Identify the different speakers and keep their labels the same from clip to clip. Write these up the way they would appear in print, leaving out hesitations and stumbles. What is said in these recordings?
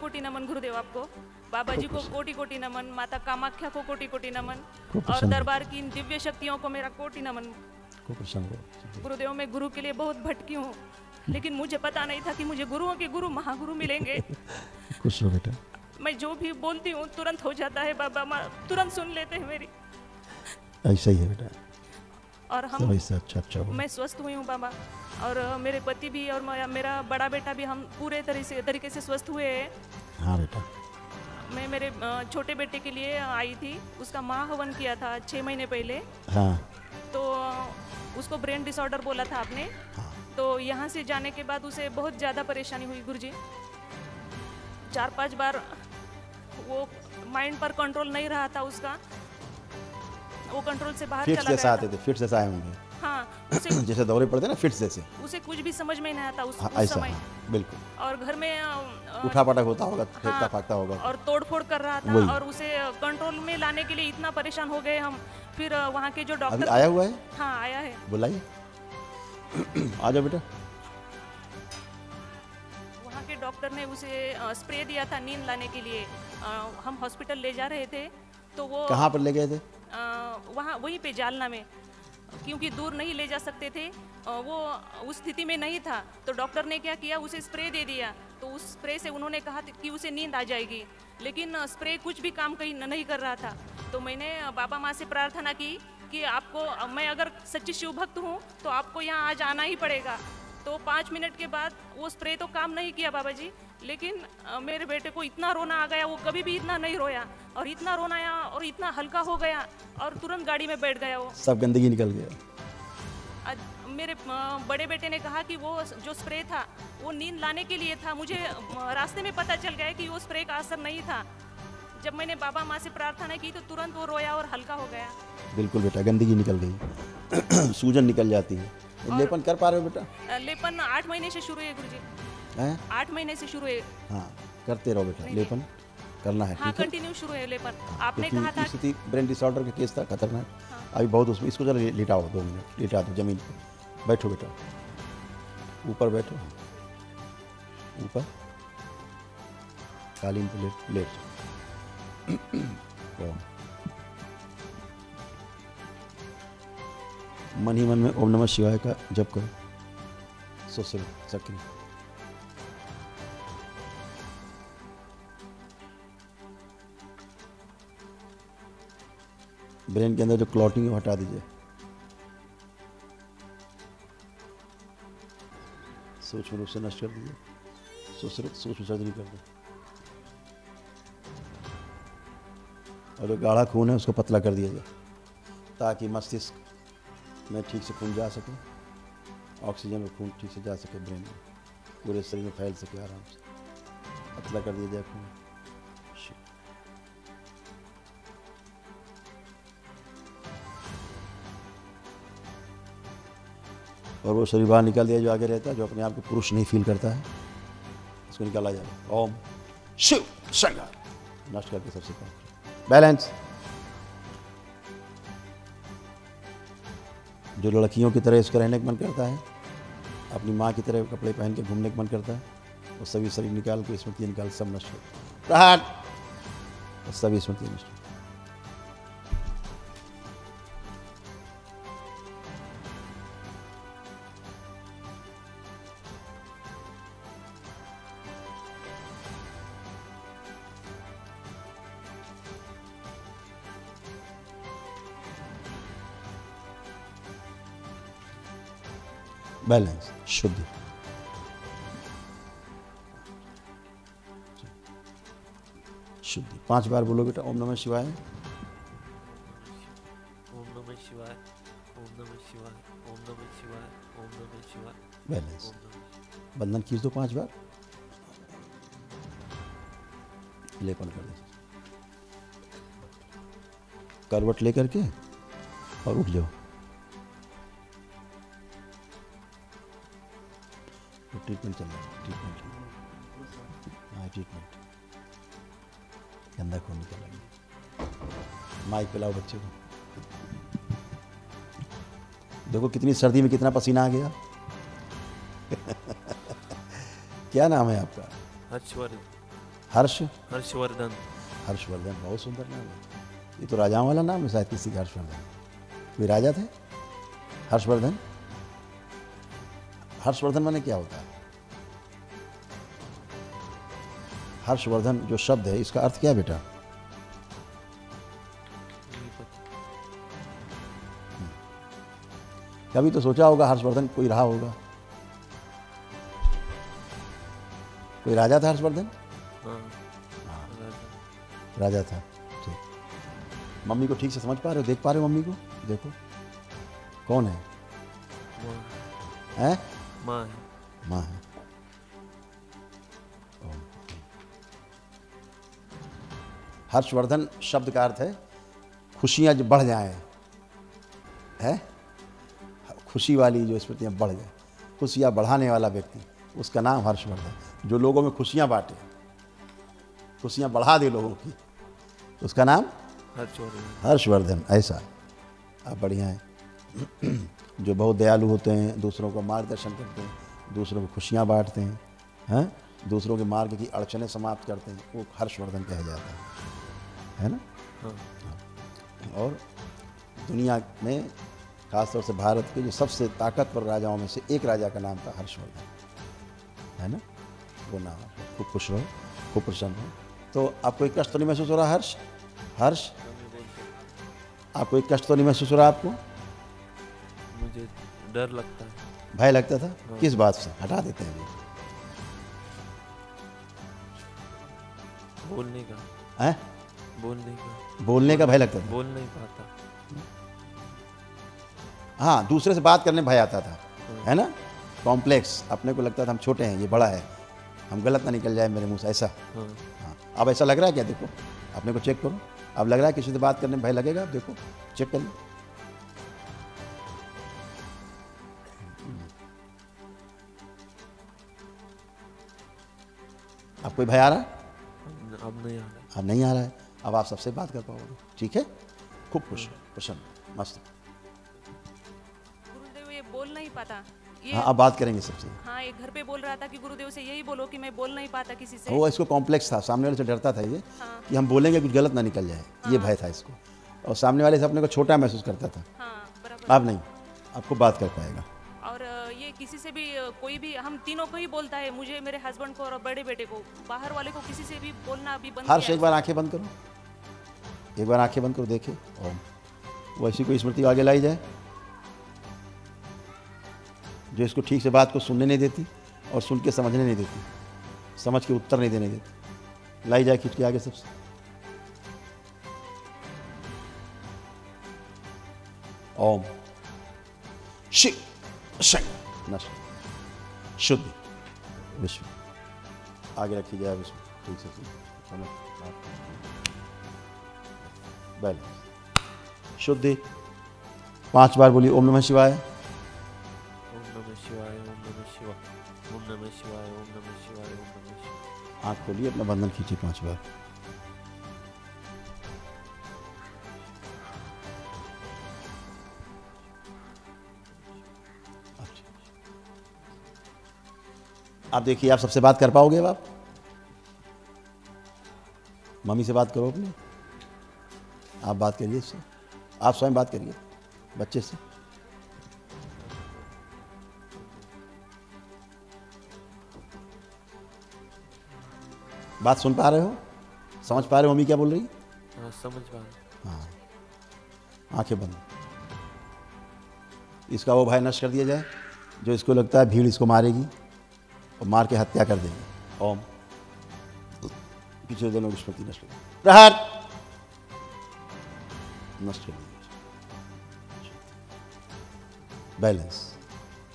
Speaker 1: कोटि नमन गुरुदेव आपको। बाबा जी को कोटि कोटि नमन, माता कामाख्या को कोटि कोटि नमन, और दरबार की इन दिव्य शक्तियों को मेरा कोटि नमन। गुरुदेव, मैं गुरु के लिए बहुत भटकी हूँ, लेकिन मुझे पता नहीं था कि मुझे गुरुओं के गुरु महागुरु मिलेंगे।
Speaker 2: खुश हो बेटा।
Speaker 1: मैं जो भी बोलती हूँ तुरंत हो जाता है बाबा, तुरंत सुन लेते हैं मेरी।
Speaker 2: ऐसा ही है बेटा।
Speaker 1: और हम
Speaker 2: अच्छा
Speaker 1: मैं स्वस्थ हुई हूँ बाबा, और मेरे पति भी और मेरा बड़ा बेटा भी, हम पूरे तरीके से स्वस्थ हुए हैं।
Speaker 2: हाँ बेटा।
Speaker 1: मैं मेरे छोटे बेटे के लिए आई थी, उसका माँ हवन किया था 6 महीने पहले।
Speaker 2: हाँ।
Speaker 1: तो उसको ब्रेन डिसऑर्डर बोला था आपने।
Speaker 2: हाँ।
Speaker 1: तो यहाँ से जाने के बाद उसे बहुत ज़्यादा परेशानी हुई गुरुजी। 4-5 बार वो माइंड पर कंट्रोल नहीं रहा था उसका, वो कंट्रोल से बाहर चला गया था।
Speaker 2: आते थे, फिट जैसा आए होंगे।
Speaker 1: हाँ,
Speaker 2: जैसे दौरे पड़ते ना, फिट जैसे।
Speaker 1: उसे कुछ भी समझ में नहीं आता उस समय।
Speaker 2: हाँ, बिल्कुल।
Speaker 1: और घर में
Speaker 2: उठा पटक होता होगा, फेंकता फाकता होगा,
Speaker 1: और तोड़फोड़ कर रहा था, और उसे कंट्रोल में लाने के लिए इतना परेशान हो गए हम। फिर वहाँ के जो डॉक्टर,
Speaker 2: अभी आया हुआ है?
Speaker 1: हाँ आया है।
Speaker 2: बुलाइए। आ जाओ बेटा।
Speaker 1: वहाँ के डॉक्टर ने उसे स्प्रे दिया था नींद लाने के लिए। हम हॉस्पिटल ले जा रहे थे, तो वो
Speaker 2: कहाँ पर ले गए थे?
Speaker 1: वहाँ वहीं पे जालना में, क्योंकि दूर नहीं ले जा सकते थे, वो उस स्थिति में नहीं था। तो डॉक्टर ने क्या किया, उसे स्प्रे दे दिया। तो उस स्प्रे से उन्होंने कहा कि उसे नींद आ जाएगी, लेकिन स्प्रे कुछ भी काम कहीं नहीं कर रहा था। तो मैंने बाबा माँ से प्रार्थना की कि आपको, मैं अगर सच्ची शिव भक्त हूँ तो आपको यहाँ आज आना ही पड़ेगा। तो 5 मिनट के बाद वो स्प्रे तो काम नहीं किया बाबा जी, लेकिन मेरे बेटे को इतना रोना आ गया, वो कभी भी इतना नहीं रोया, और इतना रोना आया और इतना हल्का हो गया, और तुरंत गाड़ी में बैठ गया। वो
Speaker 2: सब गंदगी निकल गया।
Speaker 1: मेरे बड़े बेटे ने कहा कि वो जो स्प्रे था वो नींद लाने के लिए था। मुझे रास्ते में पता चल गया कि वो स्प्रे का असर नहीं था। जब मैंने बाबा माँ से प्रार्थना की तो तुरंत वो रोया और हल्का हो गया।
Speaker 2: बिल्कुल बेटा, गंदगी निकल गई। सूजन निकल जाती है। लेपन कर पा रहे हो बेटा?
Speaker 1: लेपन 8 महीने से शुरू है गुरुजी। 8 महीने से शुरू है।
Speaker 2: हाँ, करते रहो बेटा, लेपन करना है।
Speaker 1: हाँ, कंटिन्यू शुरू है लेपन। आपने कहा था
Speaker 2: स्थिति ब्रेन डिसऑर्डर का केस था, खतरनाक। अभी बहुत उसमें, इसको जरा लिटाओ 2 मिनट, लिटा दो जमीन पर। बैठो बेटा, ऊपर बैठो, ऊपर कालीन पे लेट। मन ही मन में ओम नमः शिवाय का जप करो, सक्रिय। ब्रेन के अंदर जो क्लॉटिंग है हटा दीजिए। सूक्ष्म रूप से नष्ट कर दीजिए, सूक्ष्म सर्जरी कर दो, और जो गाढ़ा खून है उसको पतला कर दिया जाए, ताकि मस्तिष्क में ठीक से खून जा सके, ऑक्सीजन और खून ठीक से जा सके, ब्रेन में पूरे शरीर में फैल सके आराम से। पतला कर दिया जाए खून। और वो शरीर बाहर निकाल दिया जो आगे रहता है, जो अपने आप को पुरुष नहीं फील करता है, इसको निकाला जाए। ओम शिव शंकर नष्ट करके सबसे पहले बैलेंस। जो लड़कियों की तरह इसका रहने का मन करता है, अपनी माँ की तरह कपड़े पहन के घूमने का मन करता है, वो सभी शरीर निकाल के स्मृति निकाल सब नष्ट हो, सभी स्मृति नष्ट। बैलेंस, शुद्धि। शुद्धि 5 बार बोलो बेटा। ओम नमः शिवाय,
Speaker 3: ओम नमः शिवाय, ओम नमः शिवाय, ओम नमः शिवाय, ओम नमः शिवाय।
Speaker 2: बैलेंस। बंधन खींच दो 5 बार, लेपन कर दो, करवट लेकर के और उठ जाओ। ट्रीटमेंट चल रहा है, ट्रीटमेंट। गंदा खून निकल रहा है। माइक पिलाओ बच्चे को। देखो कितनी सर्दी में कितना पसीना आ गया। क्या नाम है आपका?
Speaker 3: हर्षवर्धन। हर्षवर्धन।
Speaker 2: हर्षवर्धन बहुत सुंदर नाम है। ये तो राजाओं वाला नाम है शायद किसी का, हर्षवर्धन। कोई राजा थे हर्षवर्धन? हर्षवर्धन माने क्या होता है? हर्षवर्धन जो शब्द है इसका अर्थ क्या है बेटा?
Speaker 3: नहीं पता।
Speaker 2: कभी तो सोचा होगा हर्षवर्धन कोई रहा होगा, कोई राजा था हर्षवर्धन?
Speaker 3: हाँ
Speaker 2: राजा था। ठीक। मम्मी को ठीक से समझ पा रहे हो, देख पा रहे हो मम्मी को? देखो कौन है?
Speaker 3: माँ
Speaker 2: हैं?
Speaker 3: माँ है।
Speaker 2: माँ है। हर्षवर्धन शब्द का अर्थ है खुशियाँ जो बढ़ जाएं, है खुशी वाली जो स्मृतियाँ बढ़ जाए, खुशियाँ बढ़ाने वाला व्यक्ति, उसका नाम हर्षवर्धन। जो लोगों में खुशियाँ बांटे, खुशियाँ बढ़ा दे लोगों की, उसका नाम
Speaker 3: हर्षवर्धन।
Speaker 2: हर्षवर्धन। ऐसा आप बढ़िया हैं। जो बहुत दयालु होते हैं, दूसरों को मार्गदर्शन करते हैं, दूसरों को खुशियाँ बांटते हैं, दूसरों के मार्ग की अड़चनें समाप्त करते हैं, वो हर्षवर्धन कहा जाता है ना?
Speaker 3: हाँ।
Speaker 2: और दुनिया में खासतौर से भारत के जो सबसे ताकतवर राजाओं में से एक राजा का नाम था हर्षवर्धन, है ना? वो नाम है। खूब खुश रहो, खूब प्रसन्न रहो। तो आपको एक कष्ट तो नहीं महसूस हो रहा? हर्ष आपको एक कष्ट तो नहीं महसूस हो रहा आपको?
Speaker 3: मुझे डर लगता है।
Speaker 2: भय लगता था? किस बात से? हटा देते हैं अभी।
Speaker 3: बोलने का।
Speaker 2: हैं?
Speaker 3: बोलने
Speaker 2: का भय लगता था?
Speaker 3: बोल नहीं पाता।
Speaker 2: हाँ, दूसरे से बात करने में भय आता था, है ना? कॉम्प्लेक्स, अपने को लगता था हम छोटे हैं, ये बड़ा है, हम गलत ना निकल जाए मेरे मुंह से, ऐसा।
Speaker 3: हाँ।
Speaker 2: हाँ, अब ऐसा लग रहा है क्या? देखो अपने को चेक करो। अब लग रहा है किसी से बात करने में भय लगेगा? अब देखो, चेक कर लो। अब कोई भय आ रहा है?
Speaker 3: अब नहीं आ रहा है।
Speaker 2: अब नहीं आ रहा है। अब आप सबसे बात कर पाओगे, ठीक है? खूब खुश, प्रसन्न, मस्त।
Speaker 1: गुरुदेव ये बोल नहीं पाता ये।
Speaker 2: हाँ, अब बात करेंगे सबसे।
Speaker 1: हाँ, ये घर पे बोल रहा था कि गुरुदेव से यही बोलो कि मैं बोल नहीं पाता किसी से।
Speaker 2: वो इसको कॉम्प्लेक्स था, सामने वाले से डरता था ये,
Speaker 1: हाँ।
Speaker 2: कि हम बोलेंगे कुछ गलत ना निकल जाए, ये भय था इसको। और सामने वाले से अपने को छोटा महसूस करता था।
Speaker 1: हाँ, बराबर।
Speaker 2: अब नहीं, आपको बात कर पाएगा।
Speaker 1: और ये किसी से भी कोई भी, हम तीनों को ही बोलता है, मुझे, मेरे हस्बैंड को और बड़े बेटे को। बाहर वाले को किसी से भी बोलना अभी बंद
Speaker 2: हर्ष,
Speaker 1: किया
Speaker 2: एक बार आंखें बंद करो, एक बार आंखें बंद करो, देखे ओम। वैसी कोई स्मृति आगे लाई जाए जो इसको ठीक से बात को सुनने नहीं देती और सुन के समझने नहीं देती, समझ के उत्तर नहीं देने देती, लाई जाए खींच के आगे सबसे। ओम शिव शंकर नश शुद्ध विश्व। आगे रखी जाए विश्व, ठीक से समझ बैलेंस। शुद्धि 5 बार बोलिए। ओम नमः शिवाय,
Speaker 3: ओम नमः शिवाय, ओम नमः शिवाय, ओम नमः शिवाय, ओम नमः शिवाय, ओम नमः शिवाय।
Speaker 2: आँख खोलिए, अपना बंधन खींचिए 5 बार। आप देखिए, आप सबसे बात कर पाओगे? अब आप मम्मी से बात करो अपनी, आप बात करिए इससे, आप स्वयं बात करिए बच्चे से। बात सुन पा रहे हो? समझ पा रहे हो मम्मी क्या बोल रही?
Speaker 3: हाँ, समझ पा रहा।
Speaker 2: हाँ, आंखें बंद। इसका वो भय नष्ट कर दिया जाए जो इसको लगता है भीड़ इसको मारेगी और मार के हत्या कर देंगे। ओम पीछे दोनों की स्मृति नष्ट कर दी, प्रहार नष्ट कर दी। बैलेंस।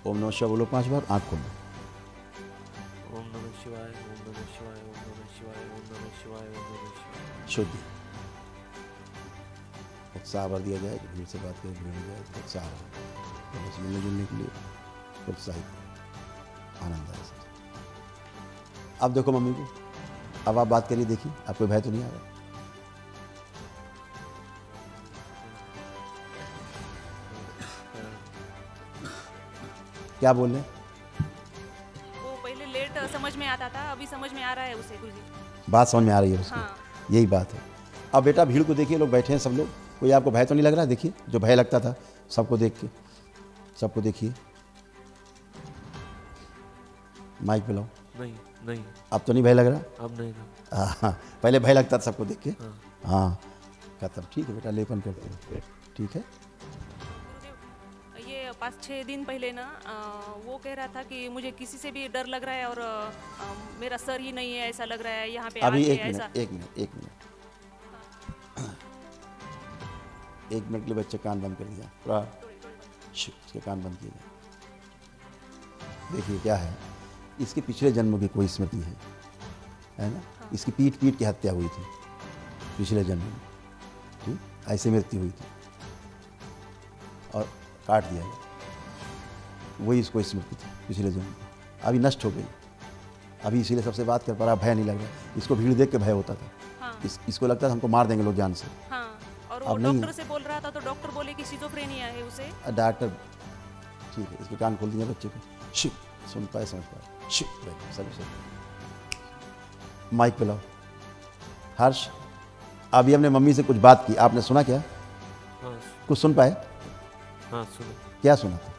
Speaker 2: ओम नमः शिवाय बोलो 5 बार, आंख खोलो।
Speaker 3: ओम नमः शिवाय, ओम नमः शिवाय, ओम नमः शिवाय, ओम नमः शिवाय, ओम नमः शिवाय।
Speaker 2: शुद्धि। उत्साह भर दिया जाए, भीड़ से बात करें, भीड़ हो जाए, उत्साह बस मिलने जुलने के लिए प्रोत्साहित, आनंद आए। अब देखो मम्मी को, अब आप बात करिए, देखिए आपको भय तो नहीं आ रहा? क्या बोल रहे?
Speaker 1: वो पहले लेट समझ में आता था, अभी समझ में आ रहा है उसे गुरुजी।
Speaker 2: बात समझ में आ रही है उसकी?
Speaker 1: हाँ।
Speaker 2: यही बात है। अब बेटा भीड़ को देखिए, लोग बैठे हैं सब लोग, कोई आपको भय तो नहीं लग रहा? देखिए जो भय लगता था सबको देख के, सबको देखिए। माइक पे लाओ।
Speaker 3: नहीं नहीं,
Speaker 2: अब तो नहीं भय लग रहा?
Speaker 3: अब नहीं ना।
Speaker 2: हाँ, पहले भय लगता था सबको देख के।
Speaker 3: हाँ।
Speaker 2: हाँ खत्म। ठीक है बेटा, लेपन करते हैं, ठीक है।
Speaker 1: गुरुदेव, ये 5-6 दिन पहले ना वो कह रहा था कि मुझे किसी से भी डर लग रहा है और मेरा सर ही नहीं है ऐसा लग रहा है यहाँ पे
Speaker 2: अभी
Speaker 1: आके
Speaker 2: एक
Speaker 1: ऐसा।
Speaker 2: मिनट, एक मिनट, एक मिनट, एक मिनट के लिए बच्चे कान बंद कर दिया पूरा, इसके कान बंद किए जाए। देखिए क्या है, इसके पिछले जन्म की कोई स्मृति है ना? इसकी पीट पीट की हत्या हुई थी पिछले जन्म में, ठीक, ऐसे मृत्यु हुई थी और काट दिया गया, वही इसको स्मृति थी पिछले जन्म में, अभी नष्ट हो गई। अभी इसीलिए सबसे बात कर पा रहा, भय नहीं लग रहा। इसको भीड़ देख के भय होता था।
Speaker 1: हाँ।
Speaker 2: इसको लगता था हमको मार देंगे लोग जान से।
Speaker 1: हाँ, और वो
Speaker 2: अब नहीं
Speaker 1: डॉक्टर से बोल रहा था तो डॉक्टर बोले कि सिजोफ्रेनिया है उसे।
Speaker 2: डॉक्टर, ठीक है, इसके कान खोल दिए बच्चे को, शिव सुन पाए समझ पाए, शिव सभी सब। माइक पे लाओ। हर्ष, अभी हमने मम्मी से कुछ बात की, आपने सुना क्या?
Speaker 3: हाँ
Speaker 2: कुछ सुन पाए?
Speaker 3: हाँ सुनो।
Speaker 2: क्या सुना था?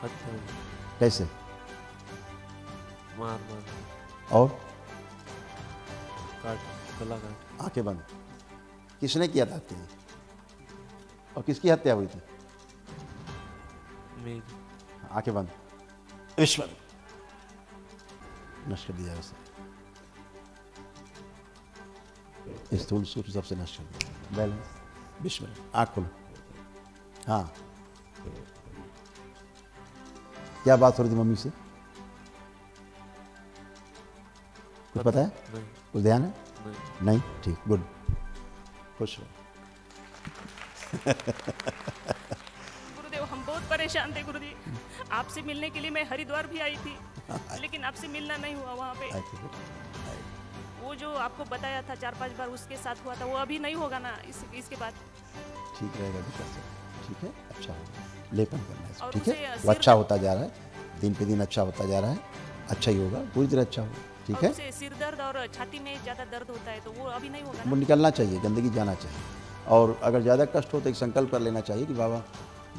Speaker 3: हत्या हुई,
Speaker 2: कैसे?
Speaker 3: मार मार
Speaker 2: और
Speaker 3: काट, गला काट।
Speaker 2: आंखें बंद। किसने किया था हत्या? और किसकी हत्या हुई थी?
Speaker 3: मेरी।
Speaker 2: आंखें बंद। ईश्वर नष्ट कर दिया उसे, स्थूल सूक्ष्म सबसे नष्ट कर दिया। बैलेंस, विश्व, आंख खोलो। हाँ, क्या बात हो रही थी मम्मी से? कुछ पता है?
Speaker 3: नहीं
Speaker 2: कुछ ध्यान है?
Speaker 3: नहीं।
Speaker 2: नहीं? ठीक, गुड, खुश रहो।
Speaker 1: गुरुदेव, हम बहुत परेशान थे गुरुजी। आपसे मिलने के लिए मैं हरिद्वार भी आई थी, लेकिन आपसे मिलना नहीं हुआ वहाँ पे। वो जो आपको बताया था 4-5 बार उसके साथ हुआ था, वो अभी नहीं होगा ना इसके बाद?
Speaker 2: ठीक रहेगा बेटा सब, ठीक है, अच्छा होगा। लेपन करना है,
Speaker 1: और
Speaker 2: ठीक
Speaker 1: उसे
Speaker 2: है, वो
Speaker 1: सिर
Speaker 2: अच्छा
Speaker 1: दर्द-
Speaker 2: होता जा रहा है, दिन पे दिन अच्छा होता जा रहा है, अच्छा ही होगा, पूरी तरह अच्छा होगा, ठीक
Speaker 1: और
Speaker 2: है।
Speaker 1: उसे सिर दर्द और छाती में ज़्यादा दर्द होता है, तो वो अभी नहीं होगा
Speaker 2: वो
Speaker 1: ना?
Speaker 2: निकलना चाहिए, गंदगी जाना चाहिए। और अगर ज़्यादा कष्ट हो तो एक संकल्प कर लेना चाहिए कि बाबा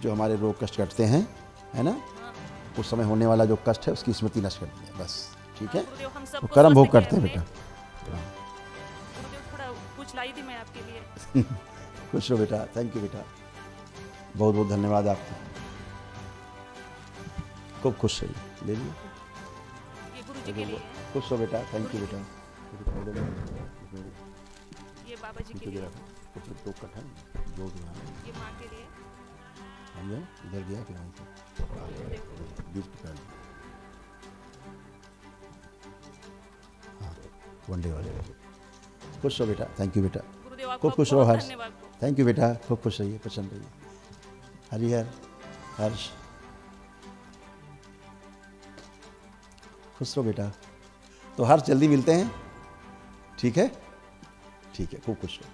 Speaker 2: जो हमारे रोग कष्ट कटते हैं, है ना,
Speaker 1: हाँ।
Speaker 2: उस समय होने वाला जो कष्ट है उसकी स्मृति नष्ट कर दिया, बस, ठीक है।
Speaker 1: गुरुदेव, हम
Speaker 2: वो
Speaker 1: सबको
Speaker 2: कर्म भोग
Speaker 1: स्वस्थ किया
Speaker 2: करते हैं
Speaker 1: हमने।
Speaker 2: बेटा।
Speaker 1: गुरुदेव, थोड़ा कुछ लाई थी मैं आपके लिए।
Speaker 2: खुश रहो बेटा, थैंक यू बेटा, बहुत बहुत धन्यवाद आपका, खूब खुश रहिए। ले लियो,
Speaker 1: ये गुरुजी के लिए है,
Speaker 2: खुश रहो बेटा, थैंक यू बेटा।
Speaker 1: ये बाबा जी के लिए,
Speaker 2: तो कठा जो भी यहाँ
Speaker 1: ये माँ के लिए।
Speaker 2: भैया इधर गया फिर वहीं से गिफ्ट कर दिया। हाँ, वनडे वाले खुश रहो बेटा, थैंक यू बेटा,
Speaker 1: गुरुदेव, आपका
Speaker 2: खूब खुश रहो
Speaker 1: बहुत
Speaker 2: हर्ष,
Speaker 1: धन्यवाद।
Speaker 2: थैंक यू बेटा, खूब खुश रहिए, प्रसन्न रहिए। हरिहर, हर्ष, खुश रहो बेटा। तो हर्ष जल्दी मिलते हैं, ठीक है, ठीक है, खूब खुश रहो।